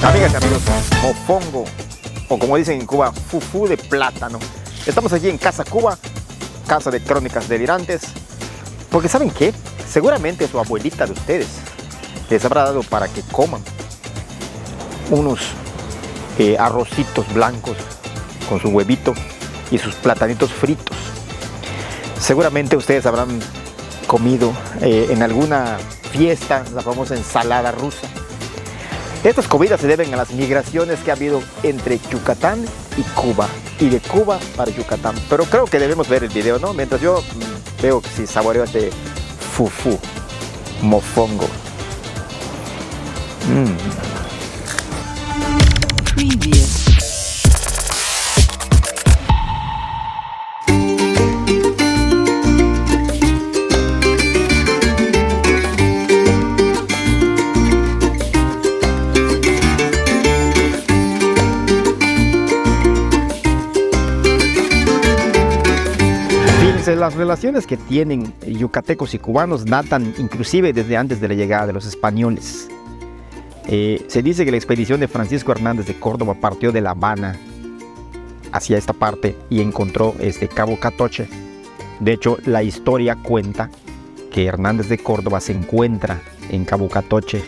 Amigas y amigos, mofongo, o como dicen en Cuba, fufú de plátano. Estamos aquí en Casa Cuba, casa de crónicas delirantes, porque ¿saben qué? Seguramente su abuelita de ustedes les habrá dado para que coman unos arrocitos blancos con su huevito y sus platanitos fritos. Seguramente ustedes habrán comido en alguna fiesta la famosa ensalada rusa. Estas comidas se deben a las migraciones que ha habido entre Yucatán y Cuba, y de Cuba para Yucatán. Pero creo que debemos ver el video, ¿no? Mientras yo veo que si saboreo este fufú, mofongo. Previous. Las relaciones que tienen yucatecos y cubanos datan inclusive desde antes de la llegada de los españoles. Se dice que la expedición de Francisco Hernández de Córdoba partió de La Habana hacia esta parte y encontró Cabo Catoche. De hecho, la historia cuenta que Hernández de Córdoba se encuentra en Cabo Catoche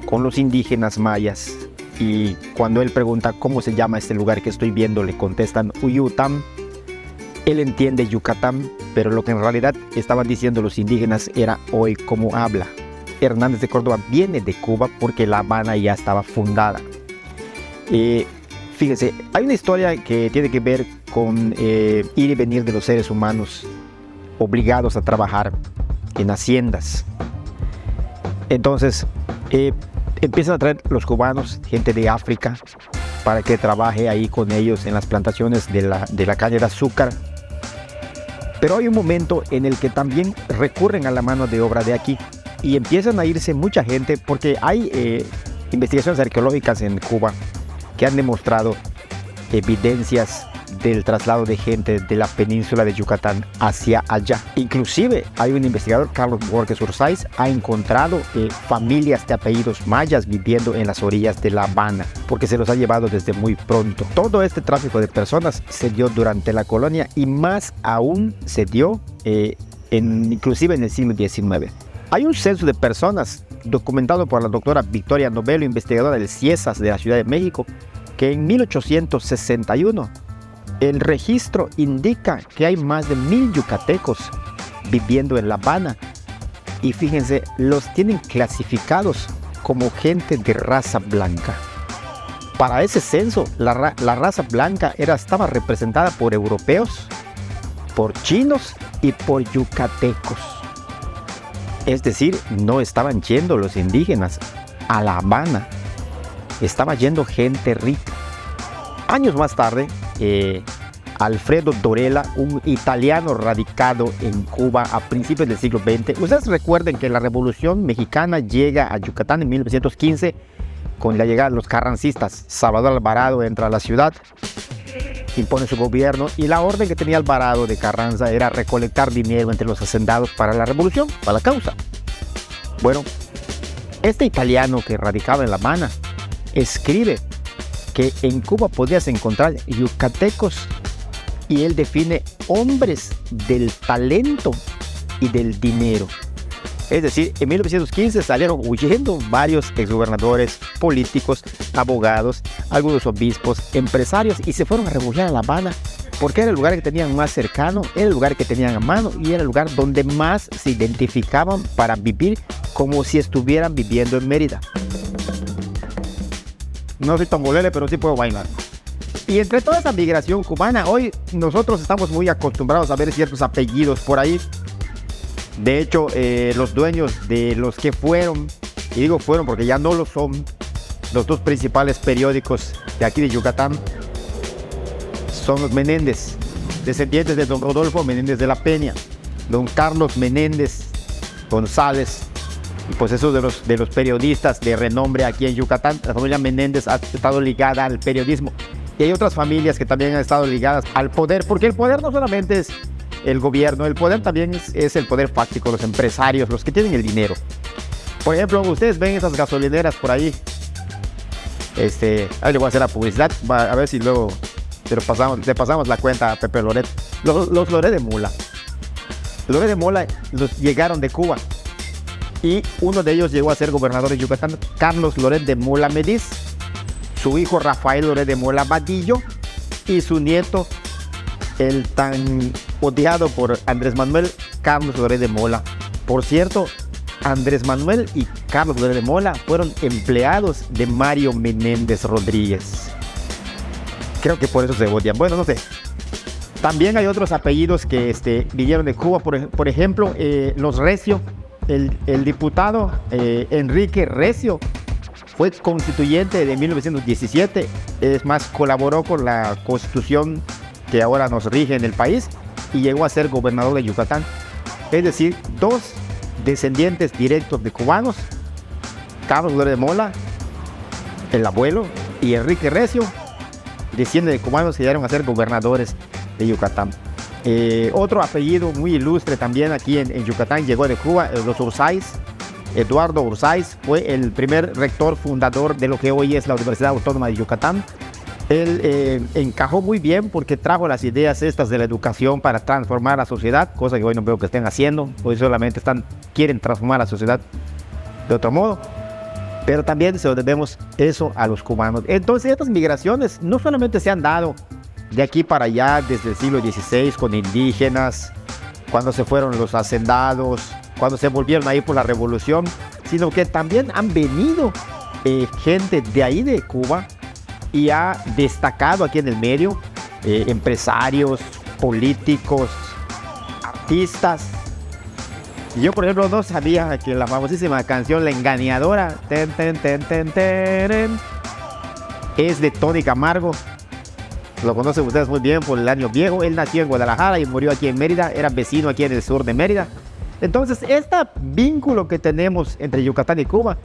con los indígenas mayas, y cuando él pregunta cómo se llama este lugar que estoy viendo, le contestan Uyutam. Él entiende Yucatán, pero lo que en realidad estaban diciendo los indígenas era hoy como habla. Hernández de Córdoba viene de Cuba porque La Habana ya estaba fundada. Fíjense, hay una historia que tiene que ver con ir y venir de los seres humanos obligados a trabajar en haciendas. Entonces, empiezan a traer los cubanos, gente de África, para que trabaje ahí con ellos en las plantaciones de la caña de azúcar. Pero hay un momento en el que también recurren a la mano de obra de aquí y empiezan a irse mucha gente, porque hay investigaciones arqueológicas en Cuba que han demostrado evidencias del traslado de gente de la península de Yucatán hacia allá. Inclusive hay un investigador, Carlos Borges Ursáiz, ha encontrado familias de apellidos mayas viviendo en las orillas de La Habana, porque se los ha llevado desde muy pronto. Todo este tráfico de personas se dio durante la colonia, y más aún se dio inclusive en el siglo XIX. Hay un censo de personas documentado por la doctora Victoria Novello, investigadora del CIESAS de la Ciudad de México, que en 1861 el registro indica que hay más de 1000 yucatecos viviendo en La Habana, y fíjense, los tienen clasificados como gente de raza blanca. Para ese censo, la raza blanca estaba representada por europeos, por chinos y por yucatecos. Es decir, no estaban yendo los indígenas a La Habana, estaba yendo gente rica. Años más tarde, Alfredo Dorella, un italiano radicado en Cuba a principios del siglo XX. Ustedes recuerden que la Revolución Mexicana llega a Yucatán en 1915 con la llegada de los carrancistas. Salvador Alvarado entra a la ciudad, impone su gobierno, y la orden que tenía Alvarado de Carranza era recolectar dinero entre los hacendados para la revolución, para la causa. Bueno, este italiano que radicaba en La Habana escribe que en Cuba podías encontrar yucatecos, y él define hombres del talento y del dinero. Es decir, en 1915 salieron huyendo varios exgobernadores, políticos, abogados, algunos obispos, empresarios, y se fueron a refugiar a La Habana porque era el lugar que tenían más cercano, era el lugar que tenían a mano, y era el lugar donde más se identificaban para vivir como si estuvieran viviendo en Mérida. No soy tongolele, pero sí puedo bailar. Y entre toda esa migración cubana, hoy nosotros estamos muy acostumbrados a ver ciertos apellidos por ahí. De hecho, los dueños de los que fueron, y digo fueron porque ya no lo son, los dos principales periódicos de aquí de Yucatán, son los Menéndez, descendientes de don Rodolfo Menéndez de la Peña, don Carlos Menéndez González, y pues esos de los periodistas de renombre aquí en Yucatán. La familia Menéndez ha estado ligada al periodismo, y hay otras familias que también han estado ligadas al poder, porque el poder no solamente es el gobierno, el poder también es el poder fáctico, los empresarios, los que tienen el dinero. Por ejemplo, ustedes ven esas gasolineras por ahí. Ahí le voy a hacer la publicidad, a ver si luego le pasamos la cuenta a Pepe Loret. Los Loret de Mola. Los Loret de Mola llegaron de Cuba. Y uno de ellos llegó a ser gobernador de Yucatán, Carlos Loret de Mola Mediz, su hijo Rafael Loret de Mola Vadillo y su nieto, el tan odiado por Andrés Manuel, Carlos Loret de Mola. Por cierto, Andrés Manuel y Carlos Loret de Mola fueron empleados de Mario Menéndez Rodríguez. Creo que por eso se odian. Bueno, no sé. También hay otros apellidos que vinieron de Cuba. Por ejemplo, los Recio. El diputado Enrique Recio fue constituyente de 1917. Es más, colaboró con la constitución que ahora nos rige en el país y llegó a ser gobernador de Yucatán. Es decir, dos descendientes directos de cubanos, Carlos Loret de Mola, el abuelo, y Enrique Recio, descienden de cubanos que llegaron a ser gobernadores de Yucatán. Otro apellido muy ilustre también aquí en Yucatán llegó de Cuba, los Urzáiz. Eduardo Urzáiz fue el primer rector fundador de lo que hoy es la Universidad Autónoma de Yucatán. Él encajó muy bien porque trajo las ideas estas de la educación para transformar la sociedad, cosa que hoy no veo que estén haciendo. Hoy solamente quieren transformar la sociedad de otro modo. Pero también se lo debemos eso a los cubanos. Entonces estas migraciones no solamente se han dado de aquí para allá desde el siglo XVI con indígenas, cuando se fueron los hacendados, cuando se volvieron ahí por la revolución, sino que también han venido gente de ahí de Cuba y ha destacado aquí en el medio, empresarios, políticos, artistas. Yo, por ejemplo, no sabía que la famosísima canción La Engañadora es de Tony Camargo. Lo conocen ustedes muy bien por El Año Viejo. Él nació en Guadalajara y murió aquí en Mérida. Era vecino aquí en el sur de Mérida. Entonces, este vínculo que tenemos entre Yucatán y Cuba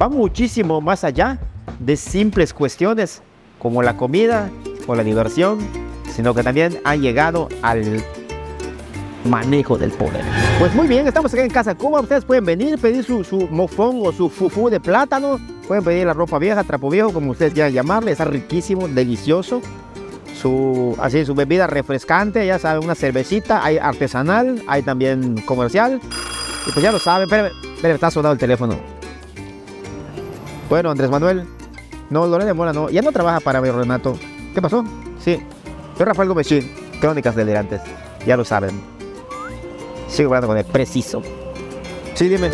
va muchísimo más allá de simples cuestiones como la comida o la diversión, sino que también han llegado al manejo del poder. Pues muy bien, estamos aquí en Casa Cuba. Ustedes pueden venir, pedir su mofón o su fufú de plátano. Pueden pedir la ropa vieja, trapo viejo, como ustedes quieran llamarle. Está riquísimo, delicioso. Su bebida refrescante, ya saben, una cervecita. Hay artesanal, hay también comercial. Y pues ya lo saben. Espérame, está sonando el teléfono. Bueno, Andrés Manuel. No, Loret de Mola no. Ya no trabaja para mí, Renato. ¿Qué pasó? Sí. Soy Rafael Gómez Chin, Crónicas Delirantes. Ya lo saben. Sigo hablando con él, preciso. Sí, dime.